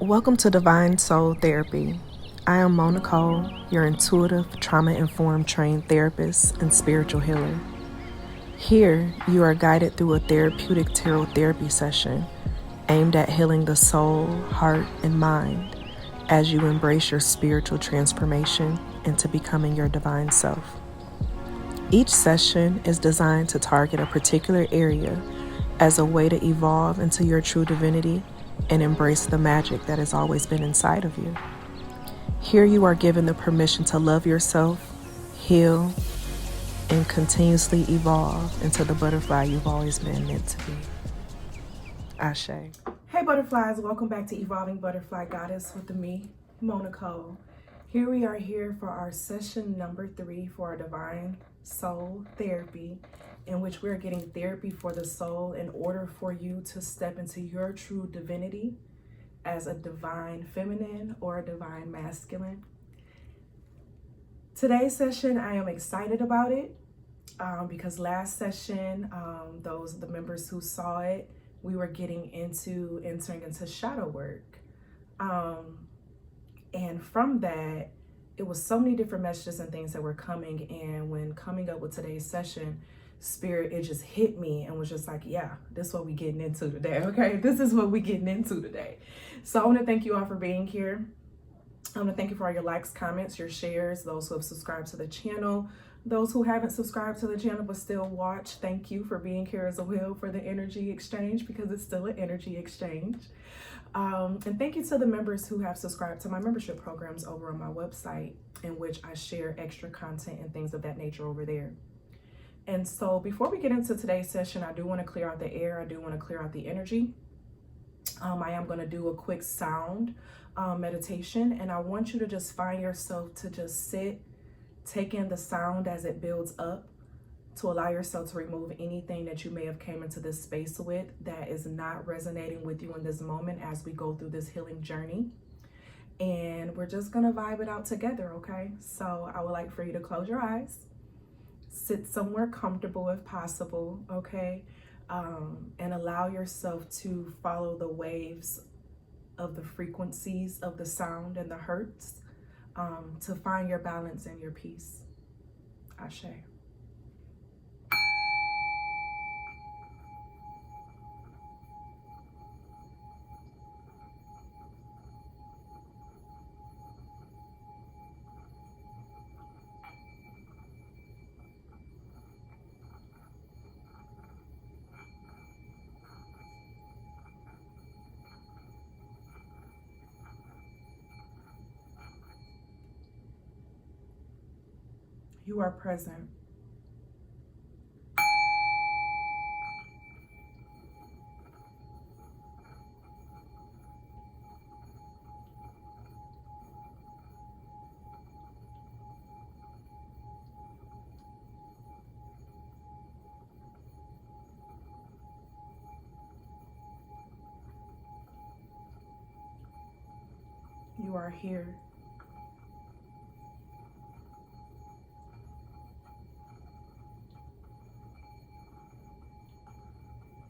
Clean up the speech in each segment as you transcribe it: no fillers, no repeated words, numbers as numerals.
Welcome to Divine Soul Therapy. I am Moe Nicole, your intuitive, trauma-informed trained therapist and spiritual healer. Here, you are guided through a therapeutic tarot therapy session aimed at healing the soul, heart, and mind as you embrace your spiritual transformation into becoming your divine self. Each session is designed to target a particular area as a way to evolve into your true divinity and embrace the magic that has always been inside of you. Here you are given the permission to love yourself, heal, and continuously evolve into the butterfly you've always been meant to be. Ashe. Hey butterflies, welcome back to Evolving Butterfly Goddess with me, Moe Nicole. Here we are here for our session number 3 for our Divine Soul Therapy, in which we're getting therapy for the soul in order for you to step into your true divinity as a divine feminine or a divine masculine. Today's session, I am excited about it because last session, those the members who saw it, we were entering into shadow work. And from that, it was so many different messages and things that were coming. And when coming up with today's session, Spirit, it just hit me and was just like, yeah, this is what we getting into today, okay? This is what we getting into today. So I want to thank you all for being here. I want to thank you for all your likes, comments, your shares, those who have subscribed to the channel, those who haven't subscribed to the channel but still watch. Thank you for being here as well for the energy exchange, because it's still an energy exchange. And thank you to the members who have subscribed to my membership programs over on my website, in which I share extra content and things of that nature over there. And so before we get into today's session, I do want to clear out the air. I do want to clear out the energy. I am going to do a quick sound meditation, and I want you to just find yourself to just sit, take in the sound as it builds up, to allow yourself to remove anything that you may have came into this space with that is not resonating with you in this moment as we go through this healing journey. And we're just going to vibe it out together, okay? So I would like for you to close your eyes. Sit somewhere comfortable if possible, okay? And allow yourself to follow the waves of the frequencies of the sound and the hertz to find your balance and your peace. Ashe. You are present. You are here.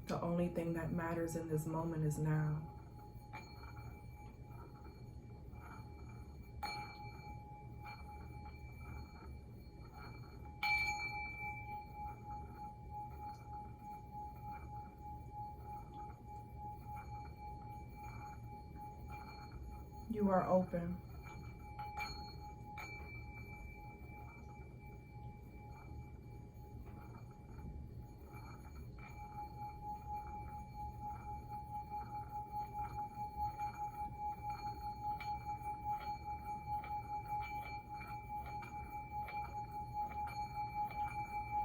The only thing that matters in this moment is now. You are open.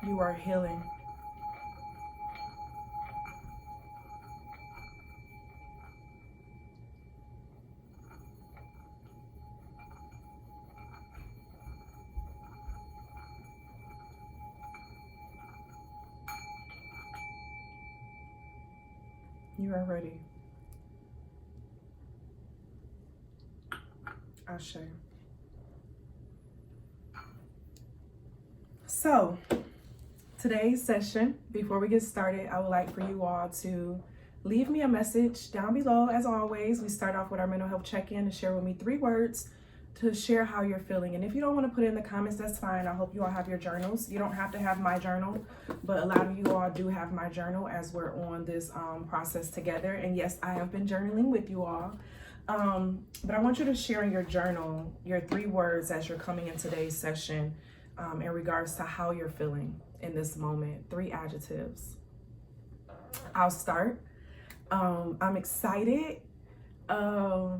You are healing. You are ready. Ashe. So, today's session, before we get started, I would like for you all to leave me a message down below. As always, we start off with our mental health check-in and share with me 3 words to share how you're feeling. And if you don't want to put it in the comments, that's fine. I hope you all have your journals. You don't have to have my journal, but a lot of you all do have my journal as we're on this process together. And yes, I have been journaling with you all. But I want you to share in your journal your 3 words as you're coming in today's session in regards to how you're feeling in this moment. 3 adjectives. I'll start. I'm excited. I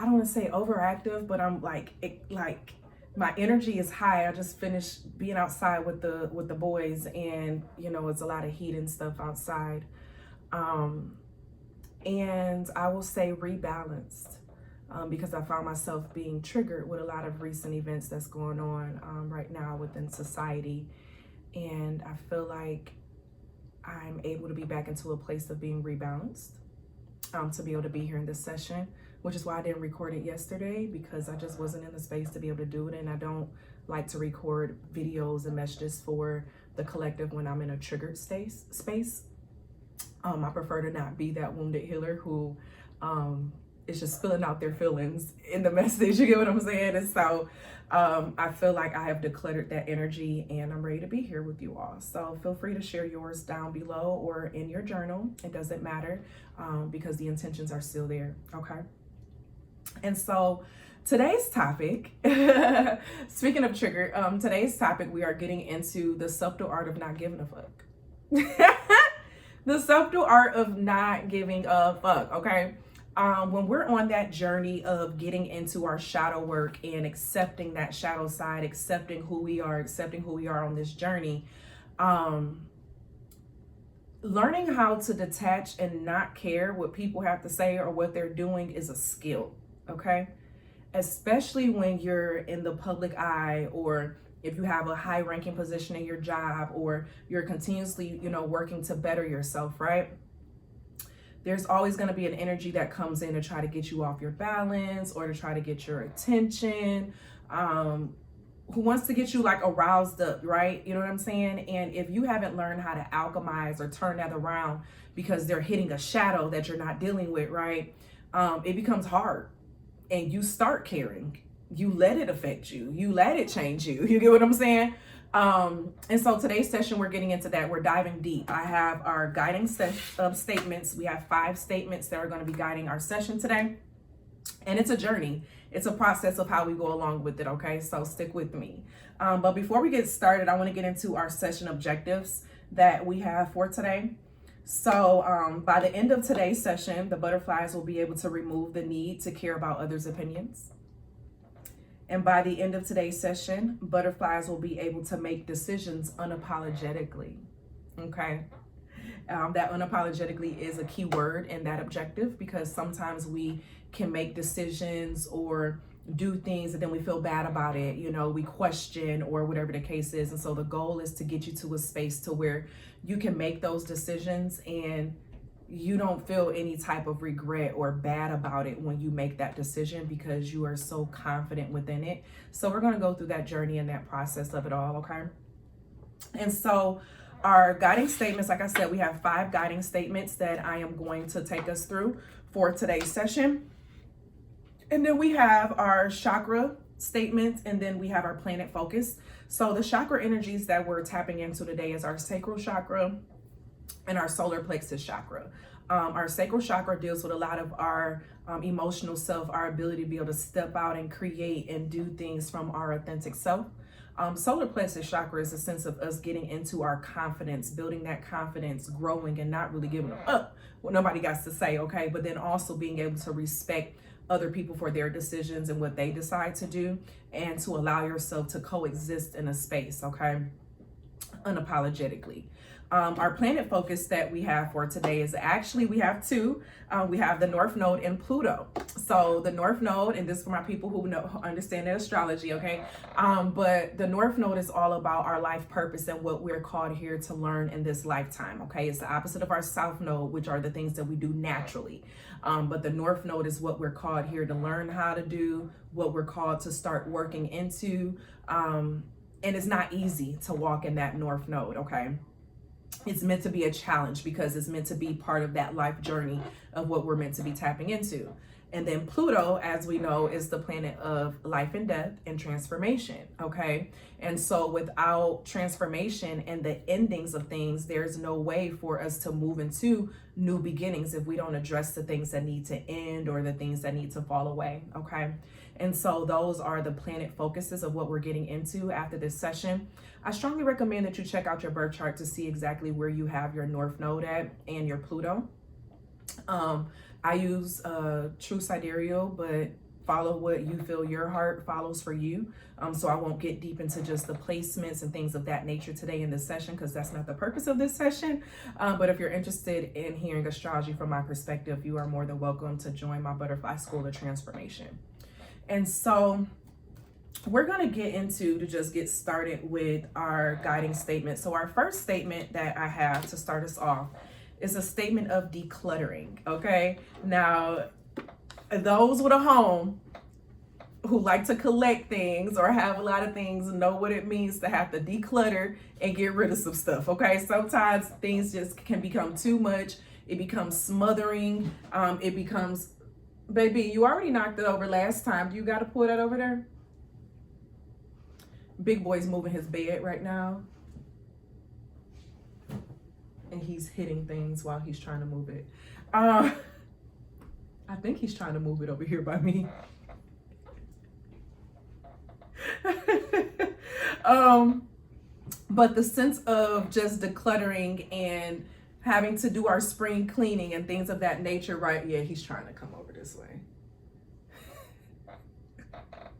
don't want to say overactive, but I'm like my energy is high. I just finished being outside with the boys, and you know, it's a lot of heat and stuff outside. And I will say rebalanced, because I found myself being triggered with a lot of recent events that's going on right now within society. And I feel like I'm able to be back into a place of being rebalanced, to be able to be here in this session, which is why I didn't record it yesterday, because I just wasn't in the space to be able to do it. And I don't like to record videos and messages for the collective when I'm in a triggered space. I prefer to not be that wounded healer who is just spilling out their feelings in the message. You get what I'm saying? And so I feel like I have decluttered that energy, and I'm ready to be here with you all. So feel free to share yours down below or in your journal. It doesn't matter, because the intentions are still there. Okay. And so today's topic, speaking of trigger, today's topic, we are getting into the subtle art of not giving a fuck. The subtle art of not giving a fuck. Okay. When we're on that journey of getting into our shadow work and accepting that shadow side, accepting who we are on this journey, learning how to detach and not care what people have to say or what they're doing is a skill, okay? Especially when you're in the public eye, or if you have a high ranking position in your job, or you're continuously, you know, working to better yourself, right? There's always going to be an energy that comes in to try to get you off your balance or to try to get your attention, who wants to get you like aroused up, right? You know what I'm saying? And if you haven't learned how to alchemize or turn that around because they're hitting a shadow that you're not dealing with, right? It becomes hard, and you start caring. You let it affect you. You let it change you. You get what I'm saying? And so today's session, we're getting into that. We're diving deep. I have our guiding statements. We have 5 statements that are going to be guiding our session today. And it's a journey. It's a process of how we go along with it. Okay. So stick with me. But before we get started, I want to get into our session objectives that we have for today. So, by the end of today's session, the butterflies will be able to remove the need to care about others' opinions. And by the end of today's session, butterflies will be able to make decisions unapologetically. Okay. That unapologetically is a key word in that objective, because sometimes we can make decisions or do things and then we feel bad about it. You know, we question or whatever the case is. And so the goal is to get you to a space to where you can make those decisions and you don't feel any type of regret or bad about it when you make that decision, because you are so confident within it. So we're going to go through that journey and that process of it all. Okay. And so our guiding statements, like I said, we have 5 guiding statements that I am going to take us through for today's session. And then we have our chakra statements, and then we have our planet focus. So the chakra energies that we're tapping into today is our sacral chakra and our solar plexus chakra. Our sacral chakra deals with a lot of our emotional self, our ability to be able to step out and create and do things from our authentic self. Solar plexus chakra is a sense of us getting into our confidence, building that confidence, growing, and not really giving up what nobody got to say, okay? But then also being able to respect other people for their decisions and what they decide to do, and to allow yourself to coexist in a space, okay? Unapologetically. Our planet focus that we have for today is actually, we have 2. We have the North Node and Pluto. So the North Node, and this is for my people who understand their astrology, okay? But the North Node is all about our life purpose and what we're called here to learn in this lifetime, okay? It's the opposite of our South Node, which are the things that we do naturally. But the North Node is what we're called here to learn how to do, what we're called to start working into. And it's not easy to walk in that North Node, okay? It's meant to be a challenge because it's meant to be part of that life journey of what we're meant to be tapping into. And then Pluto, as we know, is the planet of life and death and transformation, okay? And so without transformation and the endings of things, there's no way for us to move into new beginnings if we don't address the things that need to end or the things that need to fall away, okay? And so those are the planet focuses of what we're getting into after this session. I strongly recommend that you check out your birth chart to see exactly where you have your North Node at and your Pluto. I use true sidereal, but follow what you feel your heart follows for you. So I won't get deep into just the placements and things of that nature today in this session, because that's not the purpose of this session. But if you're interested in hearing astrology from my perspective, you are more than welcome to join my Butterfly School of Transformation. And so we're going to get into, to just get started with our guiding statement. So our first statement that I have to start us off is a statement of decluttering, okay? Now, those with a home who like to collect things or have a lot of things know what it means to have to declutter and get rid of some stuff, okay? Sometimes things just can become too much. It becomes smothering. It becomes, baby, you already knocked it over last time. Do you got to pull that over there? Big boy's moving his bed right now. And he's hitting things while he's trying to move it. I think he's trying to move it over here by me. But the sense of just decluttering and having to do our spring cleaning and things of that nature, right? Yeah, he's trying to come over this way.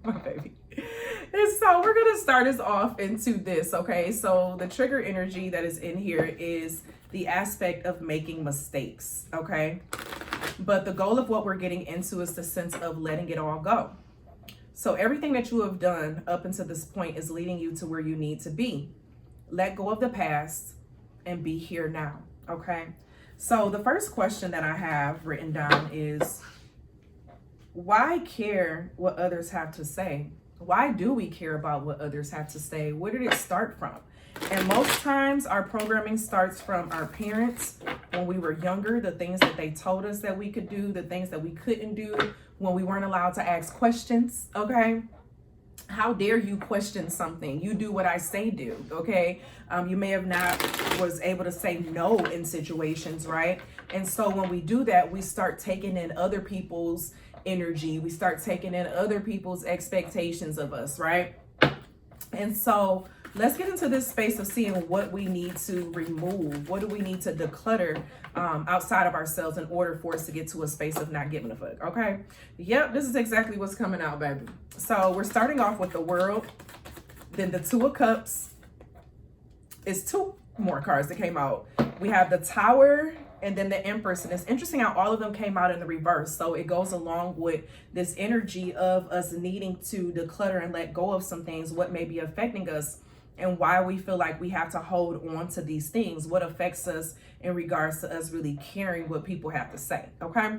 My baby. And so we're going to start us off into this, okay? So the trigger energy that is in here is the aspect of making mistakes, okay? But the goal of what we're getting into is the sense of letting it all go. So everything that you have done up until this point is leading you to where you need to be. Let go of the past and be here now, okay? So the first question that I have written down is, why care what others have to say? Why do we care about what others have to say? Where did it start from? And most times our programming starts from our parents when we were younger, the things that they told us that we could do, the things that we couldn't do, when we weren't allowed to ask questions, okay? How dare you question something? You do what I say do, okay? You may have not was able to say no in situations, right? And so when we do that, we start taking in other people's energy. We start taking in other people's expectations of us, right? And so let's get into this space of seeing what we need to remove. What do we need to declutter outside of ourselves in order for us to get to a space of not giving a fuck, okay? Yep, this is exactly what's coming out, baby. So we're starting off with the World, then the Two of Cups. It's two more cards that came out. We have the Tower and then the Empress. And it's interesting how all of them came out in the reverse. So it goes along with this energy of us needing to declutter and let go of some things, what may be affecting us, and why we feel like we have to hold on to these things, what affects us in regards to us really caring what people have to say, okay?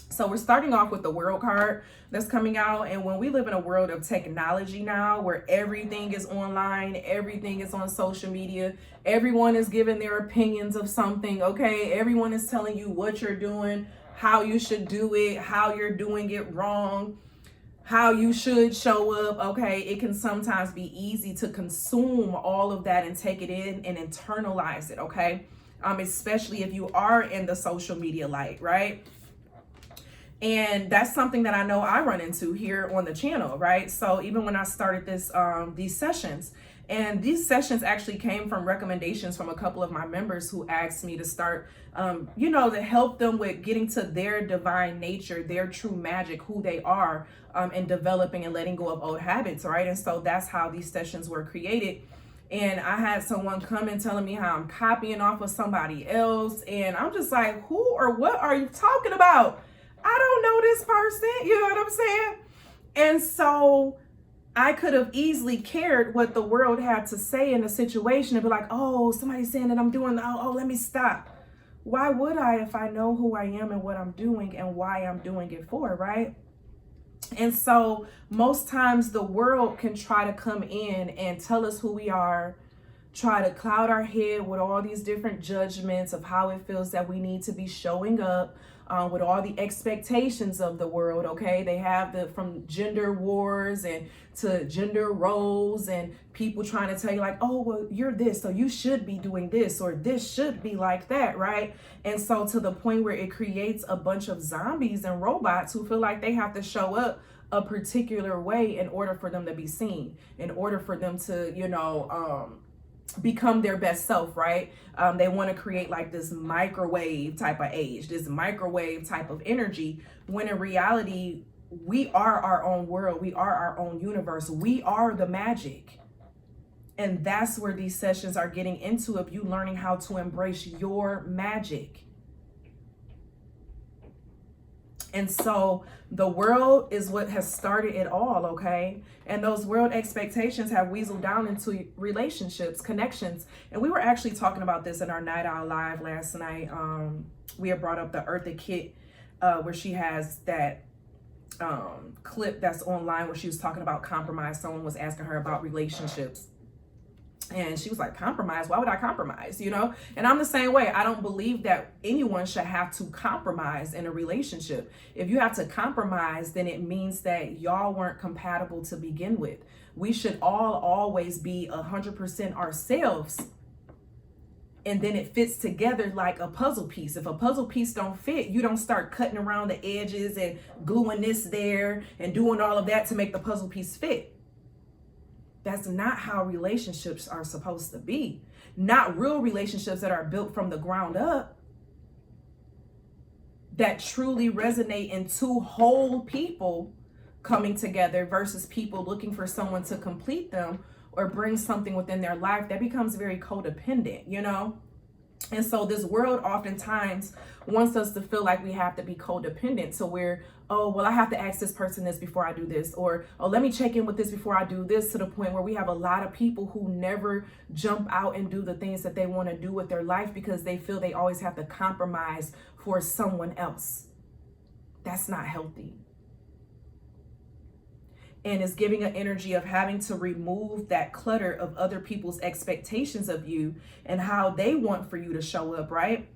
So we're starting off with the World card that's coming out. And when we live in a world of technology now, where everything is online, everything is on social media, everyone is giving their opinions of something, okay? Everyone is telling you what you're doing, how you should do it, how you're doing it wrong, how you should show up, okay? It can sometimes be easy to consume all of that and take it in and internalize it, okay? Especially if you are in the social media light, right? And that's something that I know I run into here on the channel, right? So even when I started this, these sessions, and these sessions actually came from recommendations from a couple of my members who asked me to start, you know, to help them with getting to their divine nature, their true magic, who they are, and developing and letting go of old habits, right? And so that's how these sessions were created. And I had someone come and telling me how I'm copying off of somebody else. And I'm just like, who or what are you talking about? I don't know this person, you know what I'm saying? And so I could have easily cared what the world had to say in a situation and be like, oh, somebody's saying that I'm doing, oh, let me stop. Why would I if I know who I am and what I'm doing and why I'm doing it for, right? And so most times the world can try to come in and tell us who we are, try to cloud our head with all these different judgments of how it feels that we need to be showing up, with all the expectations of the world. Okay, they have from gender wars and to gender roles, and people trying to tell you like, oh, well, you're this, so you should be doing this, or this should be like that, right? And so to the point where it creates a bunch of zombies and robots who feel like they have to show up a particular way in order for them to be seen, in order for them to, become their best self, right? They want to create like this microwave type of age, this microwave type of energy, when in reality, we are our own world. We are our own universe. We are the magic. And that's where these sessions are getting into, of you learning how to embrace your magic. And so the world is what has started it all, okay? And those world expectations have weaseled down into relationships, connections. And we were actually talking about this in our Night Owl Live last night. We had brought up the Eartha Kitt, where she has that clip that's online where she was talking about compromise. Someone was asking her about relationships. And she was like, compromise? Why would I compromise? And I'm the same way. I don't believe that anyone should have to compromise in a relationship. If you have to compromise, then it means that y'all weren't compatible to begin with. We should all always be 100% ourselves. And then it fits together like a puzzle piece. If a puzzle piece don't fit, you don't start cutting around the edges and gluing this there and doing all of that to make the puzzle piece fit. That's not how relationships are supposed to be. Not real relationships that are built from the ground up, that truly resonate in two whole people coming together versus people looking for someone to complete them or bring something within their life. That becomes very codependent, And so this world oftentimes wants us to feel like we have to be codependent. So we're, oh, well, I have to ask this person this before I do this. Or, oh, let me check in with this before I do this, to the point where we have a lot of people who never jump out and do the things that they want to do with their life because they feel they always have to compromise for someone else. That's not healthy. And it's giving an energy of having to remove that clutter of other people's expectations of you and how they want for you to show up, right?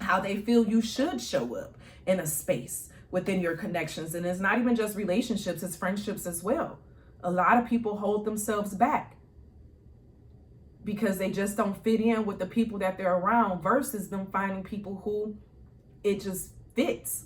How they feel you should show up in a space within your connections. And it's not even just relationships, it's friendships as well. A lot of people hold themselves back because they just don't fit in with the people that they're around, versus them finding people who it just fits.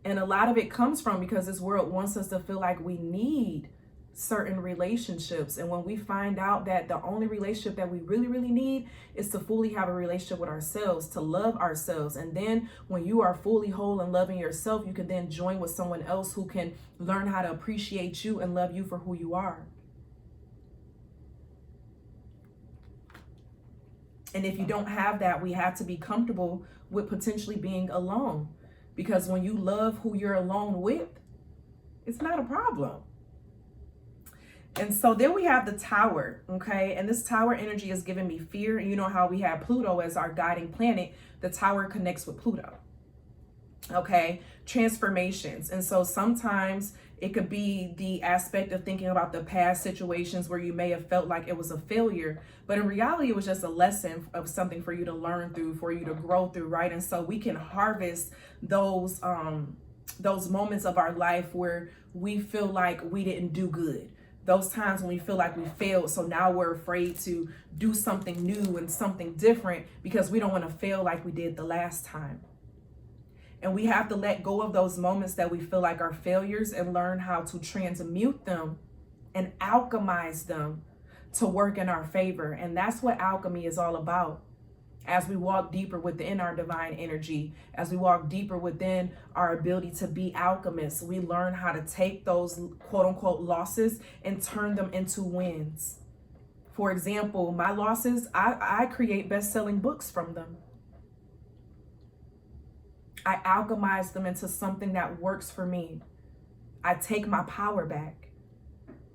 And a lot of it comes from because this world wants us to feel like we need certain relationships. And when we find out that the only relationship that we really, really need is to fully have a relationship with ourselves, to love ourselves. And then when you are fully whole and loving yourself, you can then join with someone else who can learn how to appreciate you and love you for who you are. And if you don't have that, we have to be comfortable with potentially being alone. Because when you love who you're alone with, it's not a problem. And so then we have the Tower, okay? And this Tower energy is giving me fear. You know how we have Pluto as our guiding planet. The Tower connects with Pluto, okay? Transformations. And so sometimes it could be the aspect of thinking about the past situations where you may have felt like it was a failure, but in reality, it was just a lesson of something for you to learn through, for you to grow through, right? And so we can harvest those moments of our life where we feel like we didn't do good. Those times when we feel like we failed. So now we're afraid to do something new and something different because we don't want to fail like we did the last time. And we have to let go of those moments that we feel like are failures and learn how to transmute them and alchemize them to work in our favor. And that's what alchemy is all about. As we walk deeper within our divine energy, as we walk deeper within our ability to be alchemists, we learn how to take those quote unquote losses and turn them into wins. For example, my losses, I create best-selling books from them. I alchemize them into something that works for me. I take my power back.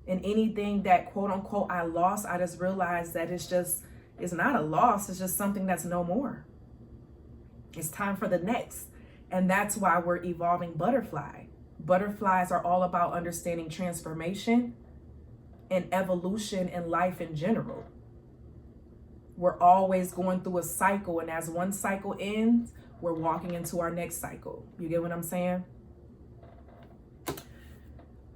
And anything that quote unquote I lost, I just realized that it's not a loss. It's just something that's no more. It's time for the next. And that's why we're evolving butterfly. Butterflies are all about understanding transformation and evolution in life in general. We're always going through a cycle, and as one cycle ends, we're walking into our next cycle. You get what I'm saying?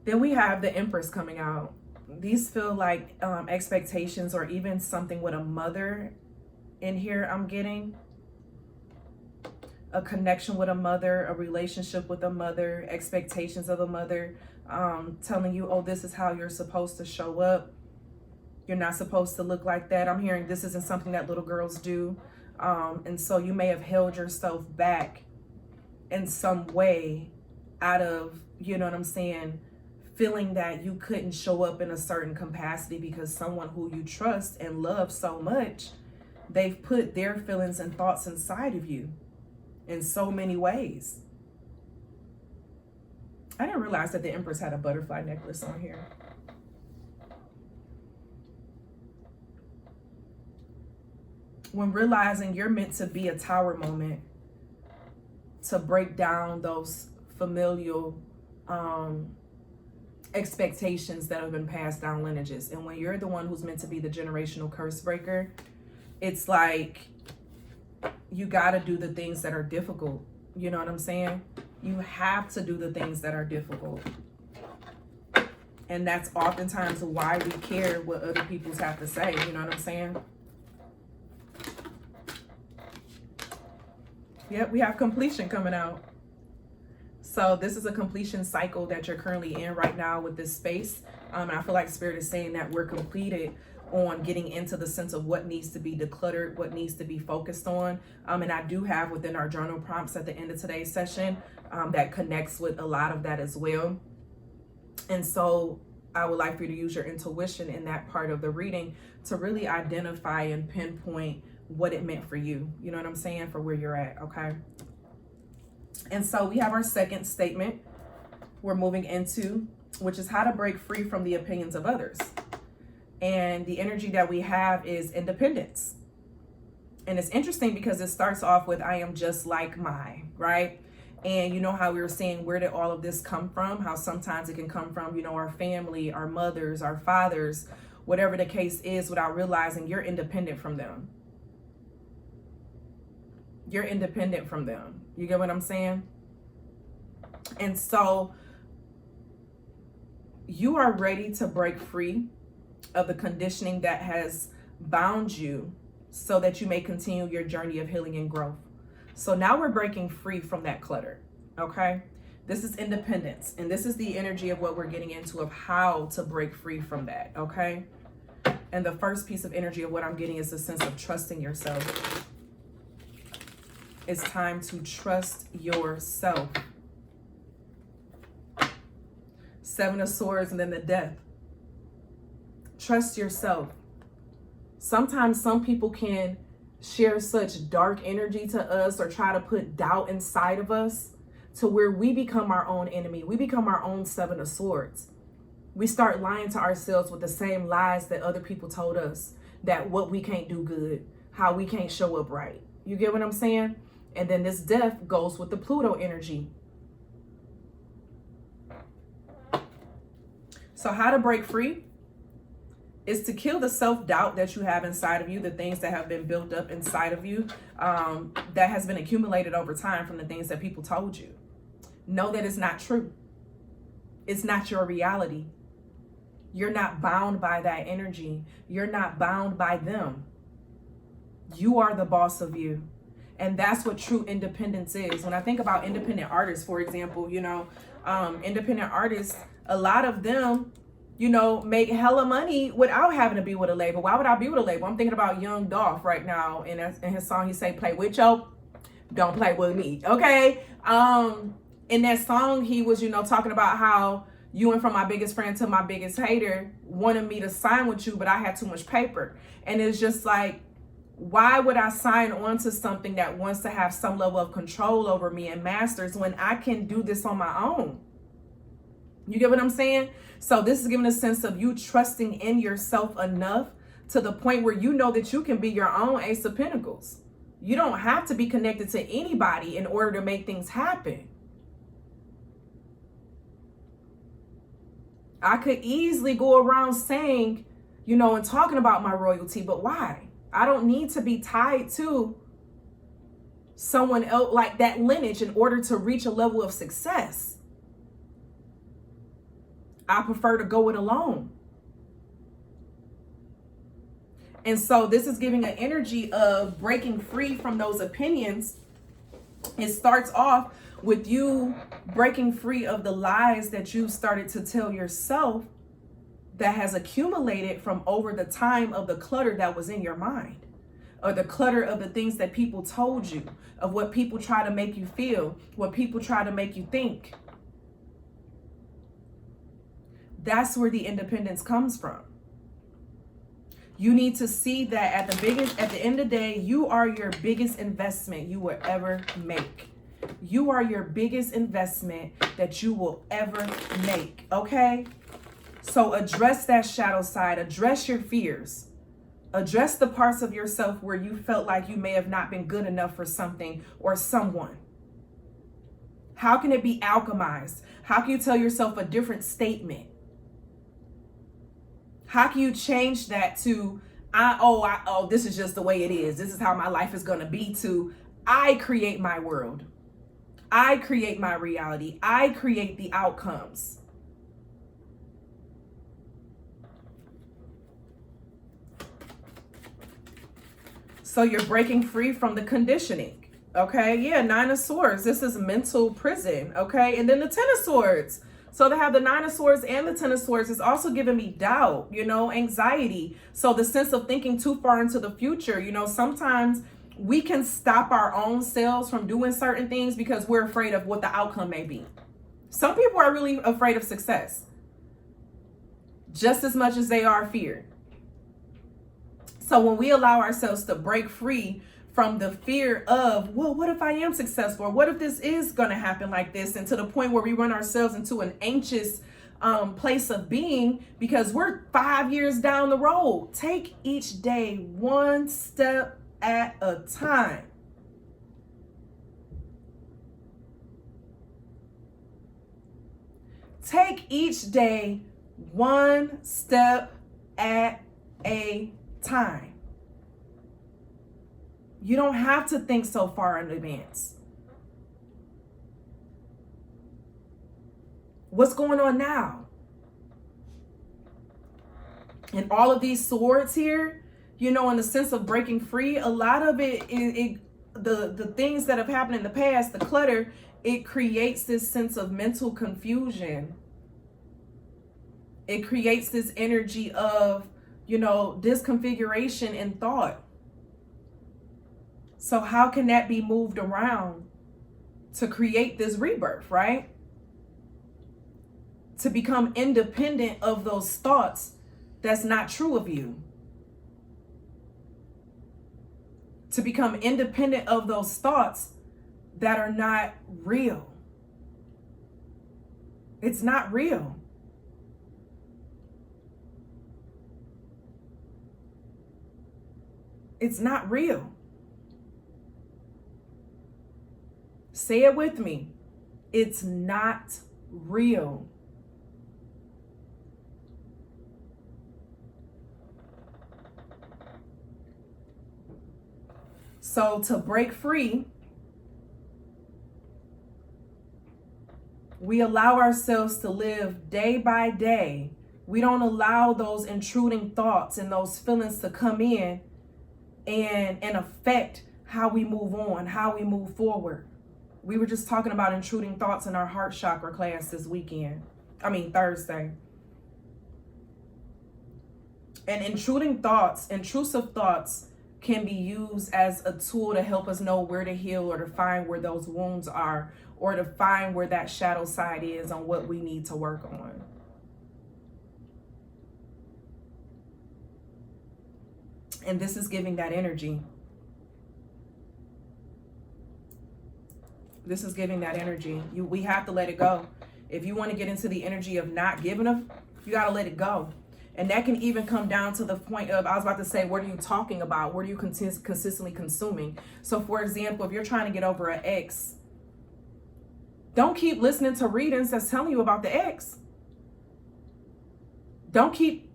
Then we have the Empress coming out. These feel like expectations, or even something with a mother in here. I'm getting a connection with a mother, a relationship with a mother, expectations of a mother, telling you, oh, this is how you're supposed to show up. You're not supposed to look like that. I'm hearing this isn't something that little girls do. And so you may have held yourself back in some way out of, you know what I'm saying, feeling that you couldn't show up in a certain capacity because someone who you trust and love so much, they've put their feelings and thoughts inside of you in so many ways. I didn't realize that the Empress had a butterfly necklace on here. When realizing you're meant to be a tower moment, to break down those familial expectations that have been passed down lineages. And when you're the one who's meant to be the generational curse breaker, it's like you got to do the things that are difficult. You know what I'm saying? You have to do the things that are difficult. And that's oftentimes why we care what other people have to say. You know what I'm saying? Yep, we have completion coming out. So this is a completion cycle that you're currently in right now with this space. And I feel like Spirit is saying that we're completed on getting into the sense of what needs to be decluttered, what needs to be focused on. And I do have within our journal prompts at the end of today's session that connects with a lot of that as well. And so I would like for you to use your intuition in that part of the reading to really identify and pinpoint what it meant for you. You know what I'm saying? For where you're at, okay? And so we have our second statement we're moving into, which is how to break free from the opinions of others. And the energy that we have is independence. And it's interesting because it starts off with, I am just like my, right? And you know how we were saying, where did all of this come from? How sometimes it can come from, you know, our family, our mothers, our fathers, whatever the case is, without realizing you're independent from them. You're independent from them. You get what I'm saying? And so you are ready to break free of the conditioning that has bound you so that you may continue your journey of healing and growth. So now we're breaking free from that clutter, okay? This is independence, and this is the energy of what we're getting into of how to break free from that, okay? And the first piece of energy of what I'm getting is a sense of trusting yourself. It's time to trust yourself. Seven of Swords and then the Death. Trust yourself. Sometimes some people can share such dark energy to us or try to put doubt inside of us to where we become our own enemy. We become our own Seven of Swords. We start lying to ourselves with the same lies that other people told us, that what we can't do good, how we can't show up right. You get what I'm saying? And then this Death goes with the Pluto energy. So how to break free is to kill the self-doubt that you have inside of you, the things that have been built up inside of you, that has been accumulated over time from the things that people told you. Know that it's not true. It's not your reality. You're not bound by that energy. You're not bound by them. You are the boss of you. And that's what true independence is. When I think about independent artists, for example, you know, independent artists, a lot of them, you know, make hella money without having to be with a label. Why would I be with a label? I'm thinking about Young Dolph right now. In his song, he say, play with yo, don't play with me. Okay. In that song, he was, you know, talking about how you went from my biggest friend to my biggest hater, wanted me to sign with you, but I had too much paper. And it's just like, why would I sign on to something that wants to have some level of control over me and masters when I can do this on my own? You get what I'm saying? So this is giving a sense of you trusting in yourself enough to the point where you know that you can be your own Ace of Pentacles. You don't have to be connected to anybody in order to make things happen. I could easily go around saying, you know, and talking about my royalty, but why? I don't need to be tied to someone else, like that lineage, in order to reach a level of success. I prefer to go it alone. And so this is giving an energy of breaking free from those opinions. It starts off with you breaking free of the lies that you started to tell yourself that has accumulated from over the time of the clutter that was in your mind, or the clutter of the things that people told you, of what people try to make you feel, what people try to make you think. That's where the independence comes from. You need to see that at the end of the day, you are your biggest investment you will ever make. You are your biggest investment that you will ever make, okay? So address that shadow side, address your fears, address the parts of yourself where you felt like you may have not been good enough for something or someone. How can it be alchemized? How can you tell yourself a different statement? How can you change that to, this is just the way it is. This is how my life is going to be, to I create my world. I create my reality. I create the outcomes. So you're breaking free from the conditioning. Okay. Yeah. 9 of Swords. This is mental prison. Okay. And then the 10 of Swords. So to have the 9 of Swords and the 10 of Swords is also giving me doubt, anxiety. So the sense of thinking too far into the future, sometimes we can stop our own selves from doing certain things because we're afraid of what the outcome may be. Some people are really afraid of success just as much as they are fear. So when we allow ourselves to break free from the fear of, well, what if I am successful? Or what if this is going to happen like this? And to the point where we run ourselves into an anxious place of being because we're 5 years down the road. Take each day one step at a time. Take each day one step at a time. You don't have to think so far in advance. What's going on now? And all of these swords here, in the sense of breaking free, a lot of the things that have happened in the past, the clutter, it creates this sense of mental confusion. It creates this energy of, disconfiguration in thought. So how can that be moved around to create this rebirth, right? To become independent of those thoughts that's not true of you. To become independent of those thoughts that are not real. It's not real. It's not real. Say it with me. It's not real. So to break free, we allow ourselves to live day by day. We don't allow those intruding thoughts and those feelings to come in and affect how we move on, how we move forward. We were just talking about intruding thoughts in our heart chakra class this Thursday. And intrusive thoughts can be used as a tool to help us know where to heal or to find where those wounds are or to find where that shadow side is on what we need to work on. And this is giving that energy. This is giving that energy. We have to let it go. If you want to get into the energy of not giving up, you got to let it go. And that can even come down to the point of, I was about to say, what are you talking about? What are you consistently consuming? So for example, if you're trying to get over an ex, don't keep listening to readings that's telling you about the ex. Don't keep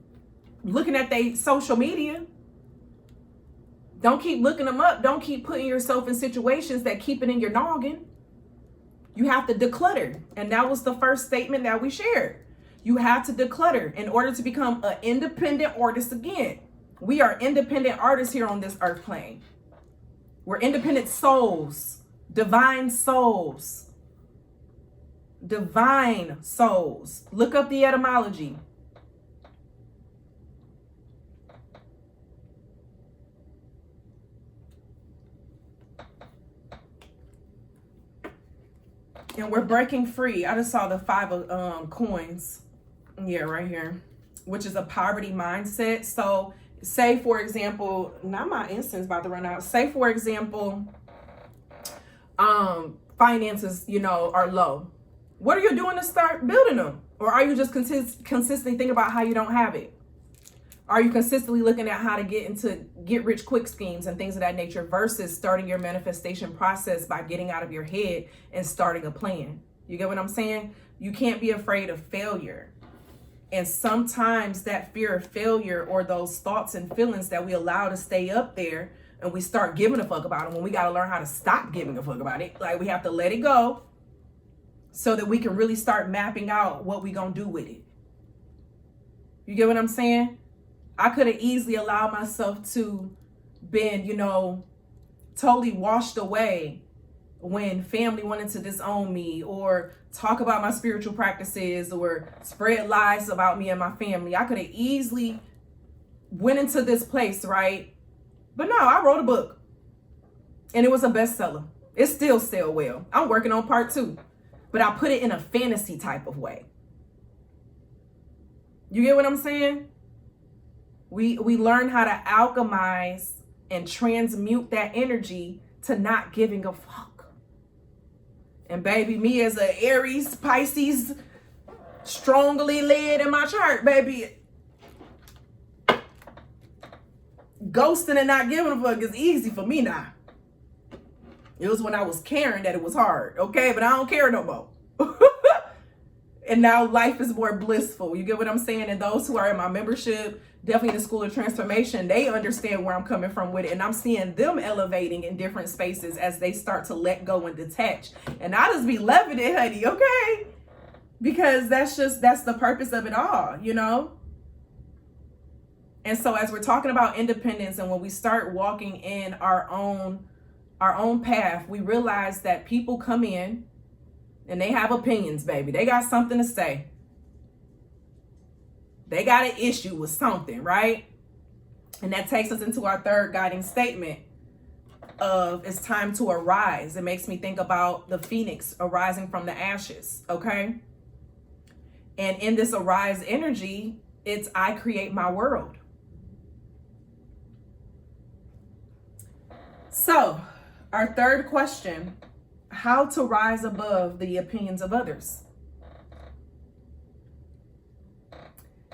looking at their social media. Don't keep looking them up. Don't keep putting yourself in situations that keep it in your noggin. You have to declutter. And that was the first statement that we shared. You have to declutter in order to become an independent artist again. We are independent artists here on this earth plane. We're independent souls, divine souls, divine souls. Look up the etymology. And we're breaking free. I just saw the 5 of coins. Yeah, right here. Which is a poverty mindset. So say, for example, now my incense about to run out. Say, for example, finances, are low. What are you doing to start building them? Or are you just consistently thinking about how you don't have it? Are you consistently looking at how to get into get rich quick schemes and things of that nature versus starting your manifestation process by getting out of your head and starting a plan? You get what I'm saying? You can't be afraid of failure. And sometimes that fear of failure or those thoughts and feelings that we allow to stay up there and we start giving a fuck about them when we got to learn how to stop giving a fuck about it. Like, we have to let it go so that we can really start mapping out what we gonna do with it. You get what I'm saying? I could have easily allowed myself to been, totally washed away when family wanted to disown me or talk about my spiritual practices or spread lies about me and my family. I could have easily went into this place, right? But no, I wrote a book and it was a bestseller. It still sell well. I'm working on part 2, but I put it in a fantasy type of way. You get what I'm saying? We learn how to alchemize and transmute that energy to not giving a fuck. And baby, me as a Aries, Pisces, strongly led in my chart, baby, ghosting and not giving a fuck is easy for me now. It was when I was caring that it was hard, okay? But I don't care no more. And now life is more blissful. You get what I'm saying? And those who are in my membership, definitely in the School of Transformation, they understand where I'm coming from with it. And I'm seeing them elevating in different spaces as they start to let go and detach. And I just be loving it, honey, okay? Because that's the purpose of it all, And so as we're talking about independence and when we start walking in our own path, we realize that people come in and they have opinions, baby. They got something to say. They got an issue with something, right? And that takes us into our third guiding statement of it's time to arise. It makes me think about the phoenix arising from the ashes, okay? And in this arise energy, it's I create my world. So, our third question, how to rise above the opinions of others.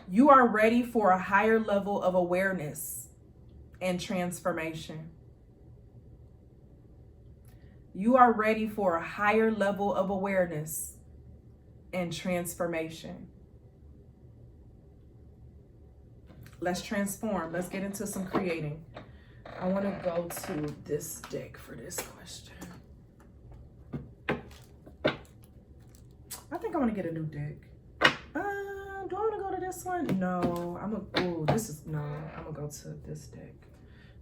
You are ready for a higher level of awareness and transformation. You are ready for a higher level of awareness and transformation. Let's transform. Let's get into some creating. I want to go to this deck for this question. I think I want to get a new deck. Do I want to go to this one? No, I'm gonna go to this deck.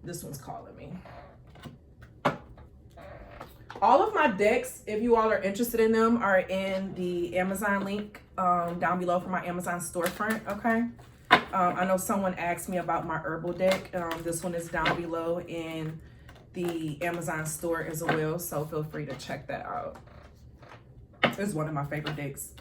This one's calling me. All of my decks, if you all are interested in them, are in the Amazon link down below for my Amazon storefront, okay? I know someone asked me about my herbal deck. This one is down below in the Amazon store as well, so feel free to check that out. It's one of my favorite decks.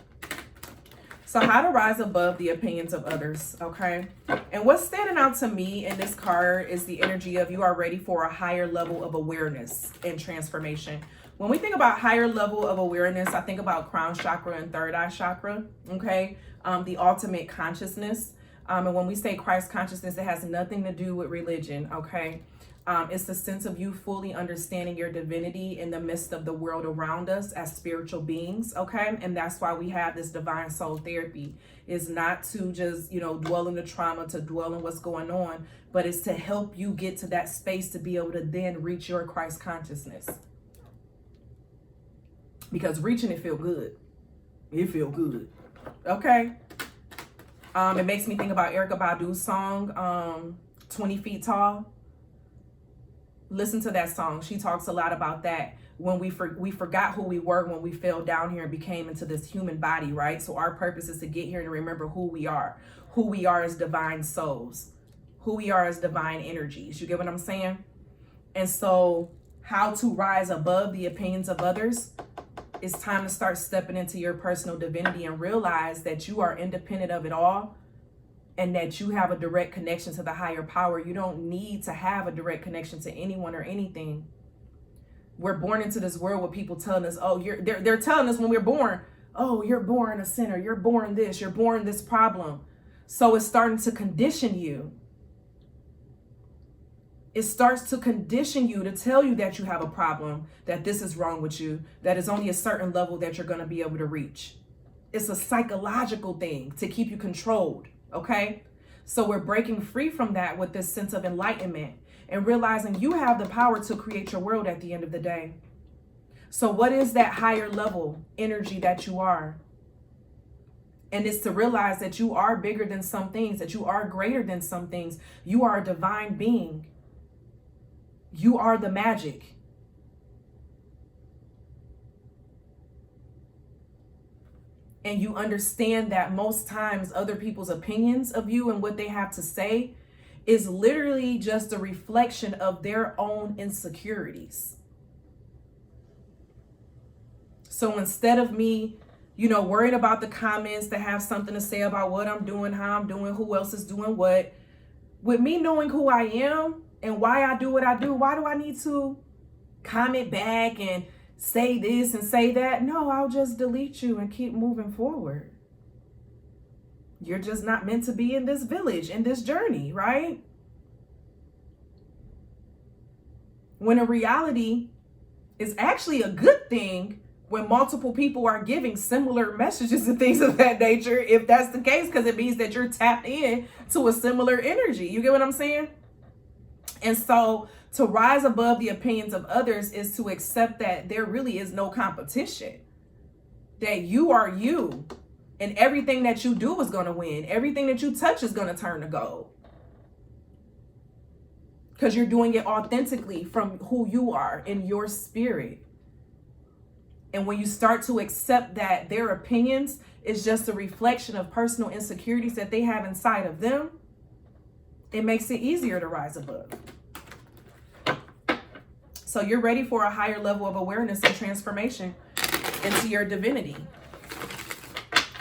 So how to rise above the opinions of others, okay? And what's standing out to me in this card is the energy of you are ready for a higher level of awareness and transformation. When we think about higher level of awareness, I think about crown chakra and third eye chakra, okay? The ultimate consciousness. And when we say Christ consciousness, it has nothing to do with religion, okay? It's the sense of you fully understanding your divinity in the midst of the world around us as spiritual beings, okay? And that's why we have this divine soul therapy. It's not to just, dwell in the trauma, to dwell in what's going on, but it's to help you get to that space to be able to then reach your Christ consciousness. Because reaching it feel good. It feel good, okay? It makes me think about Erykah Badu's song, 20 Feet Tall. Listen to that song. She talks a lot about that. When we forgot who we were when we fell down here and became into this human body, right? So our purpose is to get here and remember who we are as divine souls, who we are as divine energies. You get what I'm saying? And so how to rise above the opinions of others. It's time to start stepping into your personal divinity and realize that you are independent of it all. And that you have a direct connection to the higher power. You don't need to have a direct connection to anyone or anything. We're born into this world with people telling us, oh, they're telling us when we're born, oh, you're born a sinner, you're born this, you're born this problem. So it's starting to condition you. It starts to condition you to tell you that you have a problem, that this is wrong with you, that it's only a certain level that you're going to be able to reach. It's a psychological thing to keep you controlled. Okay, so we're breaking free from that with this sense of enlightenment and realizing you have the power to create your world at the end of the day. So what is that higher level energy that you are? And it's to realize that you are bigger than some things, that you are greater than some things. You are a divine being. You are the magic. And you understand that most times other people's opinions of you and what they have to say is literally just a reflection of their own insecurities. So instead of me, worried about the comments that have something to say about what I'm doing, how I'm doing, who else is doing what, with me knowing who I am and why I do what I do, why do I need to comment back and say this and say that? No, I'll just delete you and keep moving forward. You're just not meant to be in this village, in this journey, right? When in reality, it's actually a good thing when multiple people are giving similar messages and things of that nature, if that's the case, because it means that you're tapped in to a similar energy. You get what I'm saying? And so to rise above the opinions of others is to accept that there really is no competition, that you are you, and everything that you do is going to win. Everything that you touch is going to turn to gold, because you're doing it authentically from who you are in your spirit. And when you start to accept that their opinions is just a reflection of personal insecurities that they have inside of them, it makes it easier to rise above. So you're ready for a higher level of awareness and transformation into your divinity.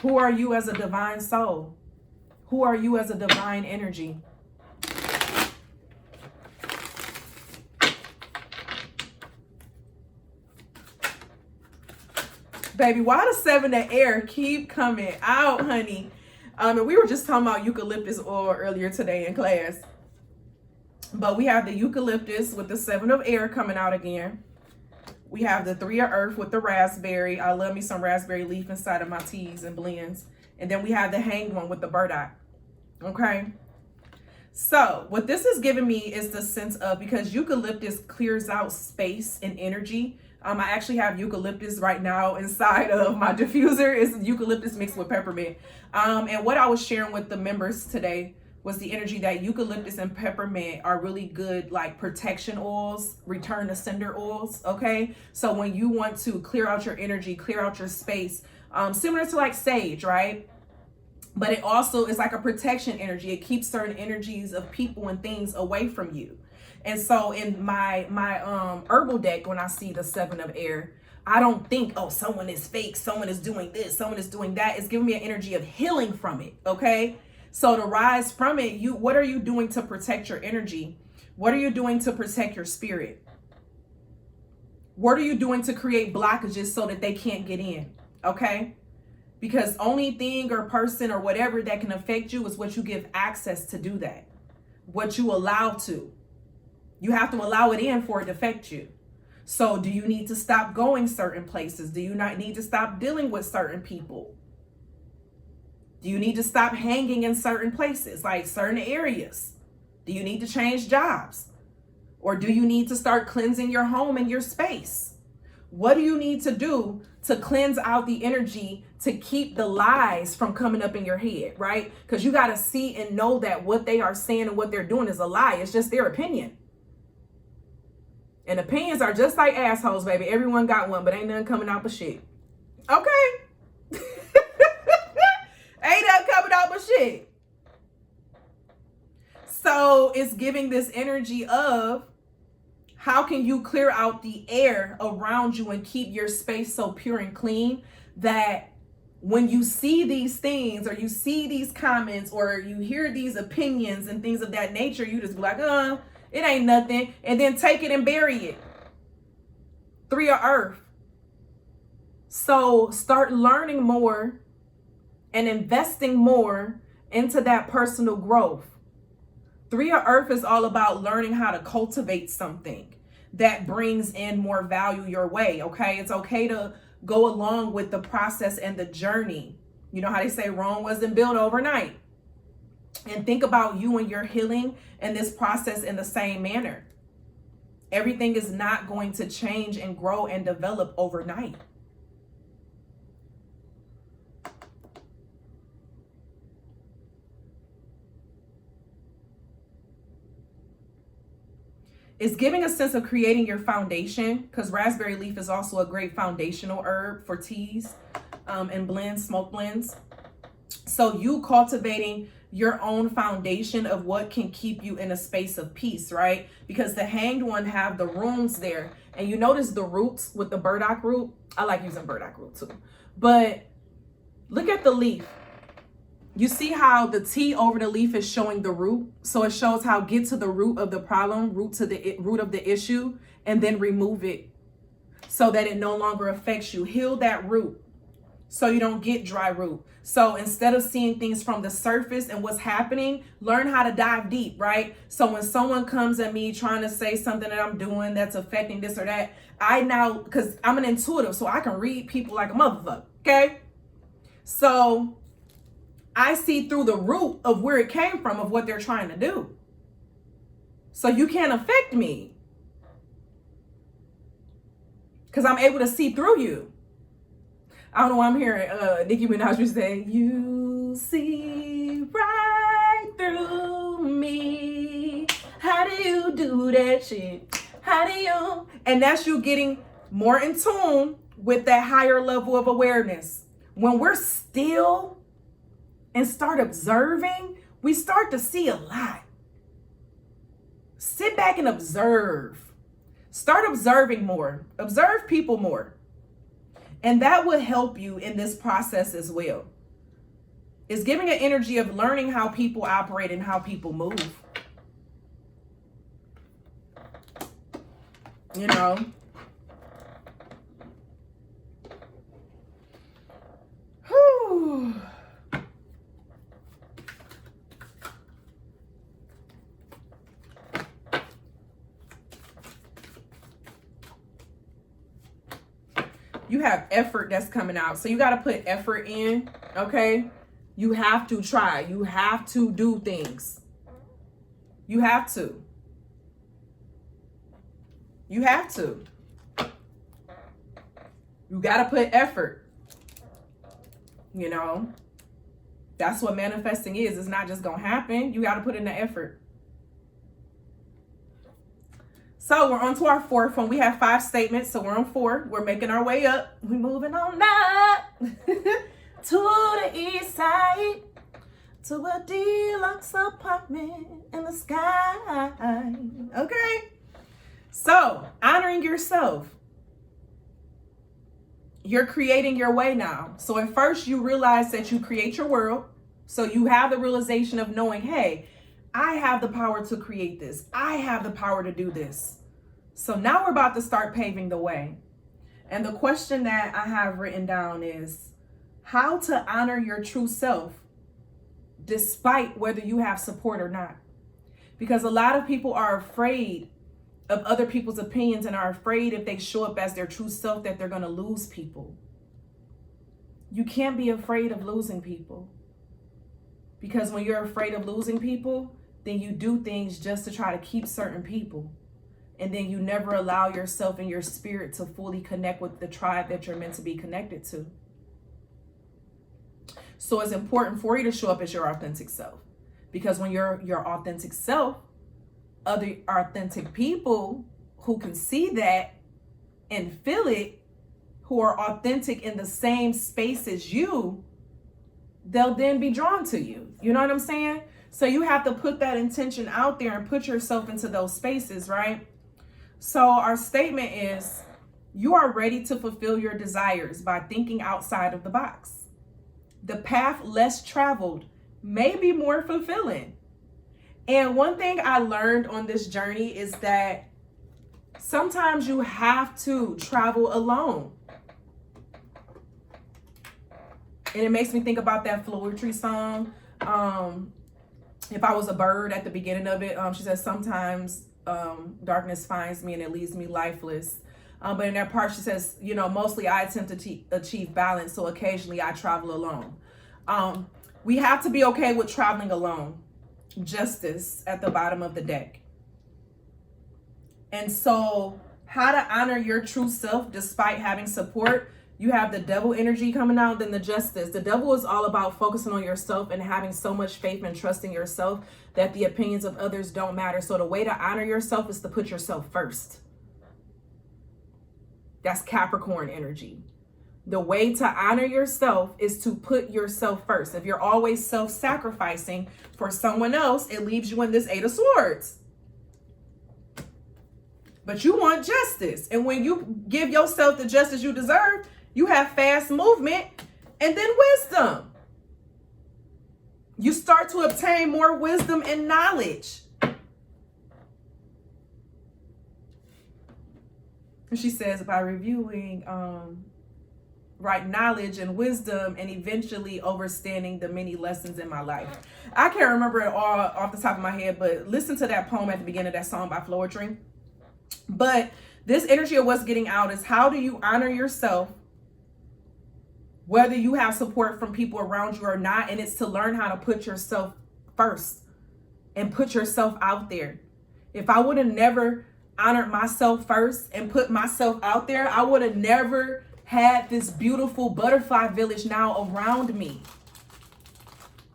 Who are you as a divine soul? Who are you as a divine energy? Baby, why the 7 of air keep coming out, honey? And we were just talking about eucalyptus oil earlier today in class. But we have the eucalyptus with the 7 of air coming out again. We have the 3 of earth with the raspberry. I love me some raspberry leaf inside of my teas and blends. And then we have the hanged one with the burdock. Okay. So what this is giving me is the sense of, because eucalyptus clears out space and energy. I actually have eucalyptus right now inside of my diffuser. It's eucalyptus mixed with peppermint. And what I was sharing with the members today was the energy that eucalyptus and peppermint are really good, like protection oils, return to sender oils. Okay. So when you want to clear out your energy, clear out your space, similar to like sage, right? But it also is like a protection energy. It keeps certain energies of people and things away from you. And so in my herbal deck, when I see the 7 of air, I don't think, oh, someone is fake, someone is doing this, someone is doing that. It's giving me an energy of healing from it. Okay. So to rise from it, what are you doing to protect your energy? What are you doing to protect your spirit? What are you doing to create blockages so that they can't get in? Okay. Because only thing or person or whatever that can affect you is what you give access to do that. What you allow to. You have to allow it in for it to affect you. So do you need to stop going certain places? Do you not need to stop dealing with certain people? Do you need to stop hanging in certain places, like certain areas? Do you need to change jobs? Or do you need to start cleansing your home and your space? What do you need to do to cleanse out the energy to keep the lies from coming up in your head, right? Because you got to see and know that what they are saying and what they're doing is a lie. It's just their opinion. And opinions are just like assholes, baby. Everyone got one, but ain't nothing coming out but shit. Okay? Ain't nothing coming out but shit. So it's giving this energy of how can you clear out the air around you and keep your space so pure and clean that when you see these things or you see these comments or you hear these opinions and things of that nature, you just be like, it ain't nothing. And then take it and bury it. 3 of Earth. So start learning more and investing more into that personal growth. 3 of Earth is all about learning how to cultivate something that brings in more value your way, okay? It's okay to go along with the process and the journey. You know how they say Rome wasn't built overnight. And think about you and your healing and this process in the same manner. Everything is not going to change and grow and develop overnight. It's giving a sense of creating your foundation, because raspberry leaf is also a great foundational herb for teas and blends, smoke blends. So you cultivating your own foundation of what can keep you in a space of peace, right? Because the hanged one have the runes there. And you notice the roots with the burdock root. I like using burdock root too. But look at the leaf. You see how the T over the leaf is showing the root? So it shows how get to the root of the problem, root to the root of the issue, and then remove it so that it no longer affects you. Heal that root so you don't get dry root. So instead of seeing things from the surface and what's happening, learn how to dive deep, right? So when someone comes at me trying to say something that I'm doing that's affecting this or that, I now, because I'm an intuitive, so I can read people like a motherfucker, okay? So I see through the root of where it came from, of what they're trying to do. So you can't affect me because I'm able to see through you. I don't know why I'm hearing Nicki Minaj say, you see right through me. How do you do that shit? How do you? And that's you getting more in tune with that higher level of awareness. When we're still and start observing, we start to see a lot. Sit back and observe. Start observing more. Observe people more. And that will help you in this process as well. It's giving an energy of learning how people operate and how people move. You know? Whew. You have effort that's coming out. So you got to put effort in, okay? You have to try. You have to do things. You have to. You have to. You got to put effort. You know? That's what manifesting is. It's not just going to happen. You got to put in the effort. So we're on to our fourth one. We have 5 statements, so we're on 4. We're making our way up. We're moving on up to the east side, to a deluxe apartment in the sky. Okay? So, honoring yourself. You're creating your way now. So at first you realize that you create your world. So you have the realization of knowing, hey, I have the power to create this. I have the power to do this. So now we're about to start paving the way. And the question that I have written down is how to honor your true self despite whether you have support or not. Because a lot of people are afraid of other people's opinions and are afraid if they show up as their true self that they're going to lose people. You can't be afraid of losing people. Because when you're afraid of losing people, then you do things just to try to keep certain people. And then you never allow yourself and your spirit to fully connect with the tribe that you're meant to be connected to. So it's important for you to show up as your authentic self. Because when you're your authentic self, other authentic people who can see that and feel it, who are authentic in the same space as you, they'll then be drawn to you. You know what I'm saying? So you have to put that intention out there and put yourself into those spaces, right? So our statement is, you are ready to fulfill your desires by thinking outside of the box. The path less traveled may be more fulfilling. And one thing I learned on this journey is that sometimes you have to travel alone. And it makes me think about that Floetry song. If I was a bird, at the beginning of it, she says, sometimes darkness finds me and it leaves me lifeless. But in that part, she says, you know, mostly I attempt to achieve balance, so occasionally I travel alone. We have to be okay with traveling alone. Justice at the bottom of the deck. And so how to honor your true self despite having support. You have the devil energy coming out, then the justice. The devil is all about focusing on yourself and having so much faith and trust in yourself that the opinions of others don't matter. So the way to honor yourself is to put yourself first. That's Capricorn energy. The way to honor yourself is to put yourself first. If you're always self-sacrificing for someone else, it leaves you in this Eight of Swords. But you want justice. And when you give yourself the justice you deserve, you have fast movement and then wisdom. You start to obtain more wisdom and knowledge. And she says, by reviewing right knowledge and wisdom and eventually understanding the many lessons in my life. I can't remember it all off the top of my head, but listen to that poem at the beginning of that song by Floetry. But this energy of what's getting out is, how do you honor yourself, whether you have support from people around you or not? And it's to learn how to put yourself first and put yourself out there. If I would have never honored myself first and put myself out there, I would have never had this beautiful butterfly village now around me,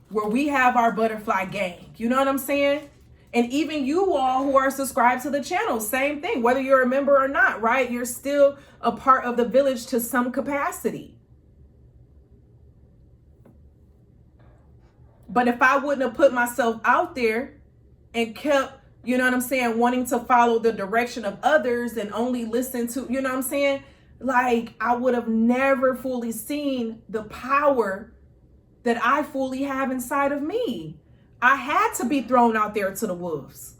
where we have our butterfly gang. You know what I'm saying? And even you all who are subscribed to the channel, same thing, whether you're a member or not, right? You're still a part of the village to some capacity. But if I wouldn't have put myself out there and kept, you know what I'm saying, wanting to follow the direction of others and only listen to, you know what I'm saying? Like, I would have never fully seen the power that I fully have inside of me. I had to be thrown out there to the wolves.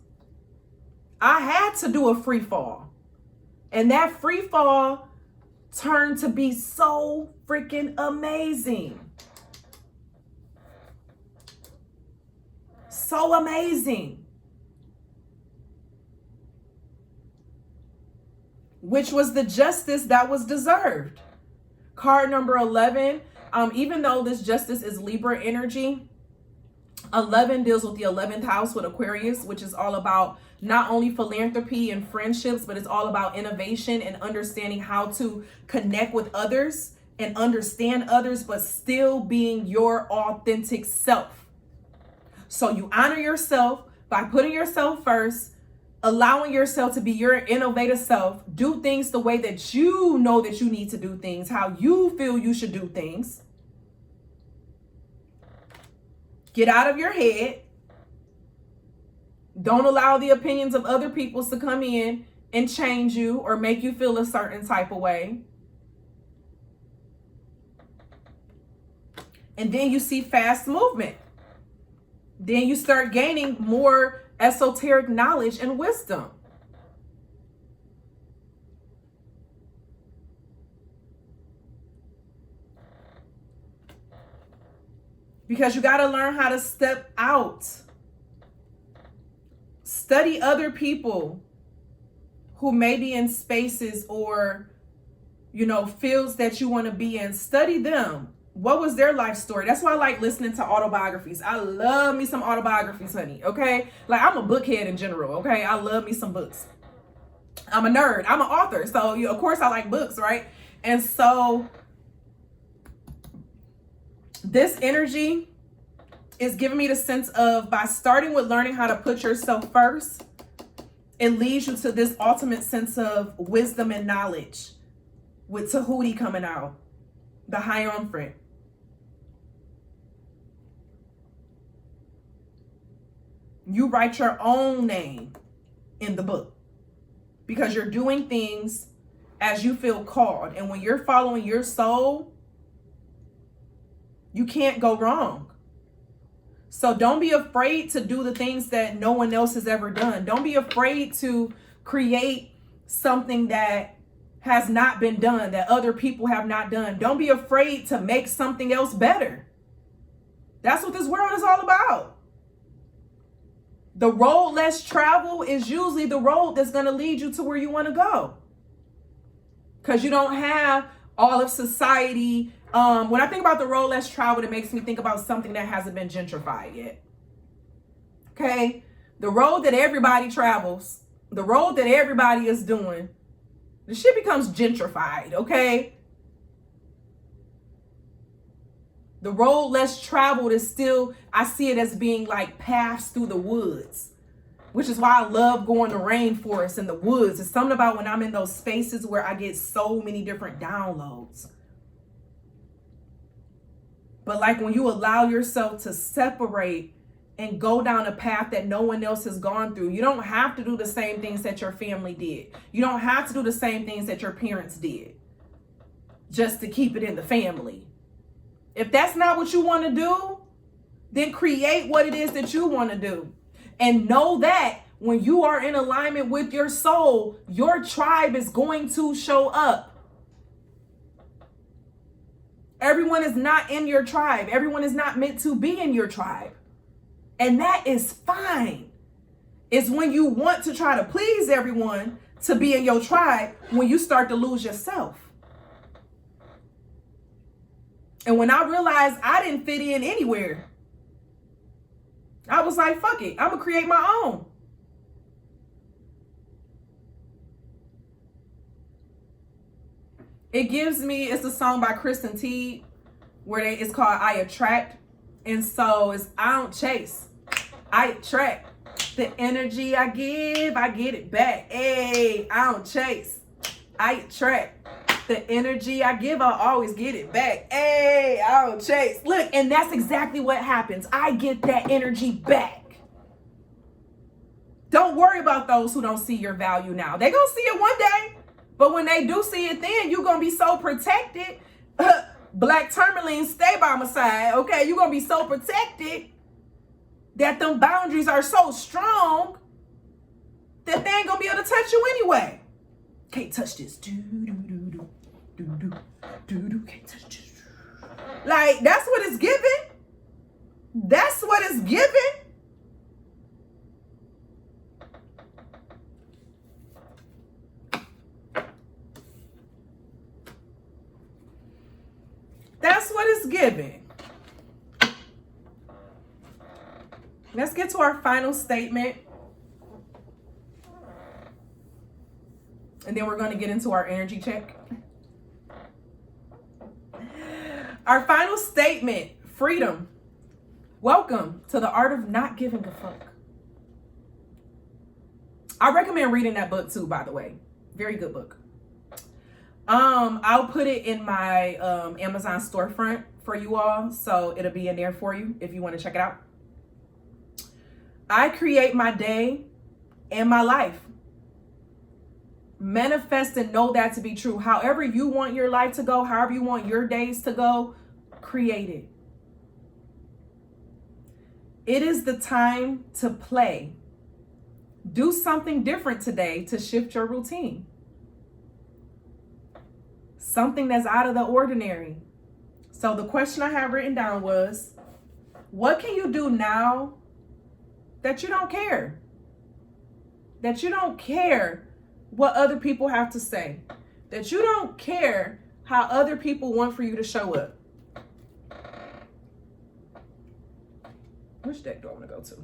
I had to do a free fall. And that free fall turned to be so freaking amazing. So amazing. Which was the justice that was deserved. Card number 11, even though this justice is Libra energy, 11 deals with the 11th house with Aquarius, which is all about not only philanthropy and friendships, but it's all about innovation and understanding how to connect with others and understand others, but still being your authentic self. So you honor yourself by putting yourself first, allowing yourself to be your innovative self, do things the way that you know that you need to do things, how you feel you should do things. Get out of your head. Don't allow the opinions of other people to come in and change you or make you feel a certain type of way. And then you see fast movement. Then you start gaining more esoteric knowledge and wisdom. Because you got to learn how to step out. Study other people. who may be in spaces or, you know, fields that you want to be in, study them. What was their life story? That's why I like listening to autobiographies. I love me some autobiographies, honey. Okay. Like, I'm a bookhead in general. Okay. I love me some books. I'm a nerd. I'm an author. So, of course I like books, right? And so this energy is giving me the sense of, by starting with learning how to put yourself first, it leads you to this ultimate sense of wisdom and knowledge with Tahuti coming out, the Hierophant. You write your own name in the book because you're doing things as you feel called. And when you're following your soul, you can't go wrong. So don't be afraid to do the things that no one else has ever done. Don't be afraid to create something that has not been done, that other people have not done. Don't be afraid to make something else better. That's what this world is all about. The road less traveled is usually the road that's going to lead you to where you want to go. Because you don't have all of society. When I think about the road less traveled, it makes me think about something that hasn't been gentrified yet. Okay? The road that everybody travels, the road that everybody is doing, the shit becomes gentrified, okay? The road less traveled is still, I see it as being like paths through the woods, which is why I love going to rainforests and the woods. It's something about when I'm in those spaces where I get so many different downloads. But like when you allow yourself to separate and go down a path that no one else has gone through, you don't have to do the same things that your family did. You don't have to do the same things that your parents did just to keep it in the family. If that's not what you want to do, then create what it is that you want to do. And know that when you are in alignment with your soul, your tribe is going to show up. Everyone is not in your tribe. Everyone is not meant to be in your tribe. And that is fine. It's when you want to try to please everyone to be in your tribe when you start to lose yourself. And when I realized I didn't fit in anywhere, I was like, fuck it, I'm gonna create my own. It gives me, it's a song by Kristen Teague where it's called I Attract. And so it's, I don't chase, I attract. The energy I give, I get it back. Hey, I don't chase, I attract. The energy I give, I'll always get it back. Hey, I don't chase. Look, and that's exactly what happens. I get that energy back. Don't worry about those who don't see your value now. They're going to see it one day. But when they do see it then, you're going to be so protected. Black tourmaline, stay by my side. Okay, you're going to be so protected that them boundaries are so strong that they ain't going to be able to touch you anyway. Can't touch this. Can't touch this. Like, that's what it's giving. That's what it's giving. That's what it's giving. Let's get to our final statement. And then we're going to get into our energy check. Our final statement, freedom. Welcome to the art of not giving a fuck. I recommend reading that book too, by the way. Very good book. I'll put it in my Amazon storefront for you all. So it'll be in there for you if you want to check it out. I create my day and my life. Manifest and know that to be true. However you want your life to go, however you want your days to go, create it. It is the time to play. Do something different today to shift your routine. Something that's out of the ordinary. So the question I have written down was, what can you do now that you don't care? That you don't care what other people have to say. That you don't care how other people want for you to show up. Which deck do I want to go to?